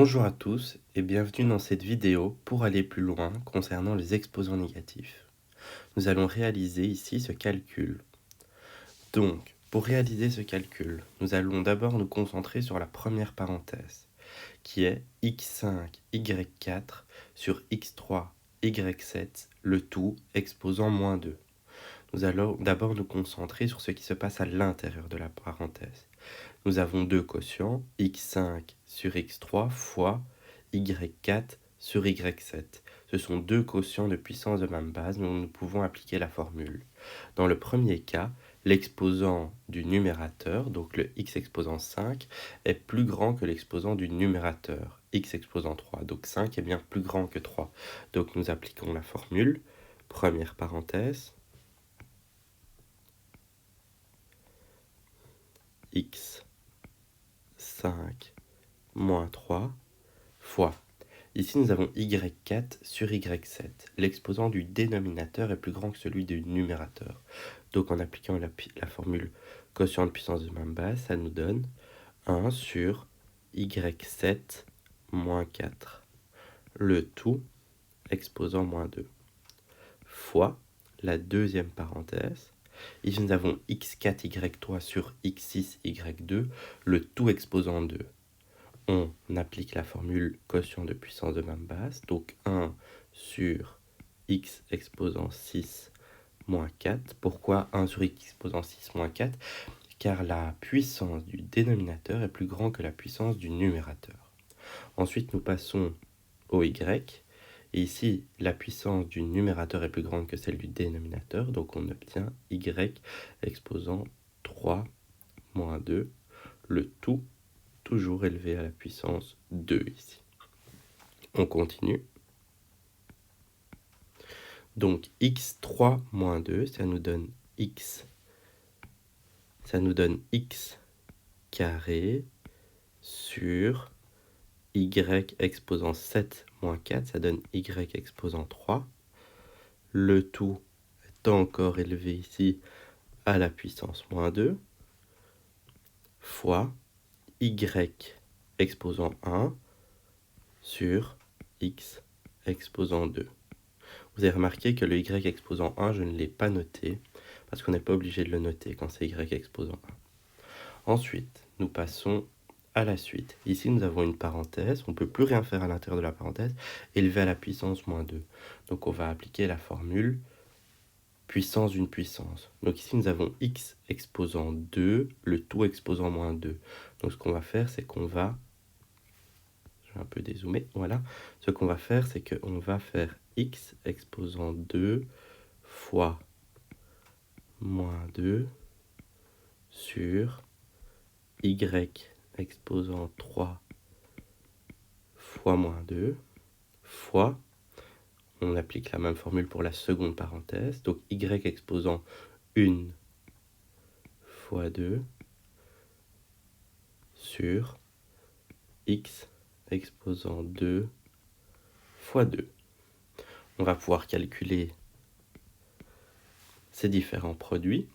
Bonjour à tous et bienvenue dans cette vidéo pour aller plus loin concernant les exposants négatifs. Nous allons réaliser ici ce calcul. Donc, pour réaliser ce calcul, nous allons d'abord nous concentrer sur la première parenthèse, qui est x5, y4 sur x3, y7, le tout exposant moins 2. Nous allons d'abord nous concentrer sur ce qui se passe à l'intérieur de la parenthèse. Nous avons deux quotients, x5 sur x3 fois y4 sur y7. Ce sont deux quotients de puissance de même base, donc nous pouvons appliquer la formule. Dans le premier cas, l'exposant du numérateur, donc le x exposant 5, est plus grand que l'exposant du numérateur, x exposant 3. Donc 5 est bien plus grand que 3. Donc nous appliquons la formule, première parenthèse, x 5 moins 3 fois. Ici, nous avons y4 sur y7. L'exposant du dénominateur est plus grand que celui du numérateur. Donc, en appliquant la formule quotient de puissance de même base, ça nous donne 1 sur y7 moins 4. Le tout exposant moins 2. Fois la deuxième parenthèse. Ici, nous avons x4, y3 sur x6, y2, le tout exposant 2. On applique la formule quotient de puissance de même base, donc 1 sur x exposant 6 moins 4. Pourquoi 1 sur x exposant 6 moins 4 ? Car la puissance du dénominateur est plus grande que la puissance du numérateur. Ensuite, nous passons au y. Et ici, la puissance du numérateur est plus grande que celle du dénominateur, donc on obtient y exposant 3 moins 2, le tout toujours élevé à la puissance 2 ici. On continue. Donc x3 moins 2, ça nous donne x carré sur y exposant 7 moins 4, ça donne y exposant 3. Le tout est encore élevé ici à la puissance moins 2, fois y exposant 1 sur x exposant 2. Vous avez remarqué que le y exposant 1, je ne l'ai pas noté, parce qu'on n'est pas obligé de le noter quand c'est y exposant 1. Ensuite, nous passons à la suite. Ici, nous avons une parenthèse, on ne peut plus rien faire à l'intérieur de la parenthèse, élevée à la puissance moins 2. Donc on va appliquer la formule puissance d'une puissance. Donc ici, nous avons x exposant 2, le tout exposant moins 2. Donc ce qu'on va faire, c'est qu'on va... Je vais un peu dézoomer, voilà. Ce qu'on va faire, c'est qu'on va faire x exposant 2 fois moins 2 sur y exposant 3 fois moins 2 fois, on applique la même formule pour la seconde parenthèse, donc y exposant 1 fois 2 sur x exposant 2 fois 2. On va pouvoir calculer ces différents produits.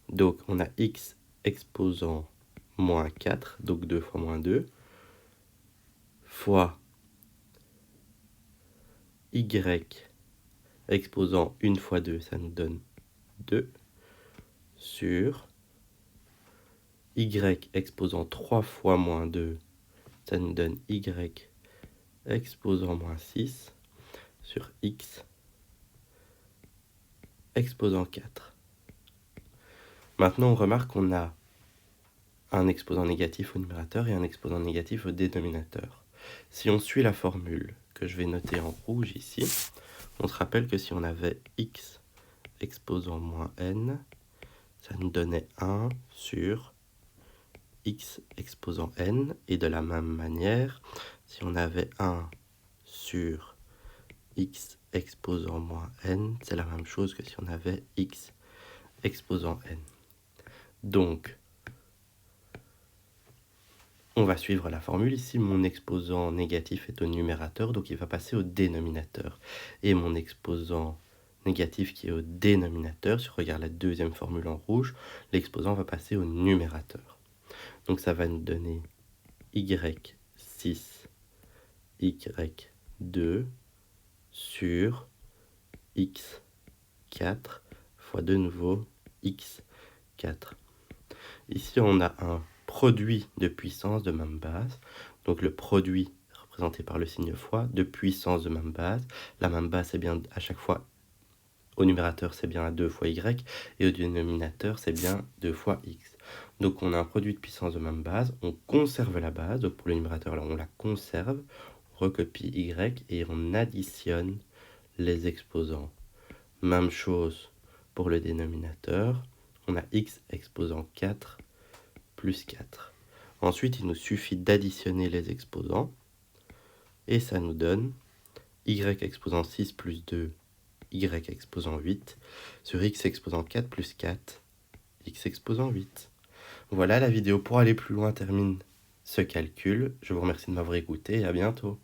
Donc on a x exposant moins 4, donc 2 fois moins 2, fois y exposant 1 fois 2, ça nous donne 2, sur y exposant 3 fois moins 2, ça nous donne y exposant moins 6, sur x exposant 4. Maintenant, on remarque qu'on a un exposant négatif au numérateur et un exposant négatif au dénominateur. Si on suit la formule que je vais noter en rouge ici, on se rappelle que si on avait x exposant moins n, ça nous donnait 1 sur x exposant n. Et de la même manière, si on avait 1 sur x exposant moins n, c'est la même chose que si on avait x exposant n. Donc, on va suivre la formule. Ici, mon exposant négatif est au numérateur, donc il va passer au dénominateur. Et mon exposant négatif qui est au dénominateur, si on regarde la deuxième formule en rouge, l'exposant va passer au numérateur. Donc ça va nous donner y6 y2 sur x4 fois de nouveau x4. Ici, on a un produit de puissance de même base. Donc le produit représenté par le signe fois de puissance de même base. La même base, c'est bien à chaque fois, au numérateur, c'est bien 2 fois y, et au dénominateur, c'est bien 2 fois x. Donc on a un produit de puissance de même base, on conserve la base, donc pour le numérateur, là, on la conserve, on recopie y et on additionne les exposants. Même chose pour le dénominateur, on a x exposant 4 plus 4. Ensuite, il nous suffit d'additionner les exposants, et ça nous donne y exposant 6 plus 2, y exposant 8, sur x exposant 4 plus 4, x exposant 8. Voilà, la vidéo pour aller plus loin termine ce calcul. Je vous remercie de m'avoir écouté et à bientôt.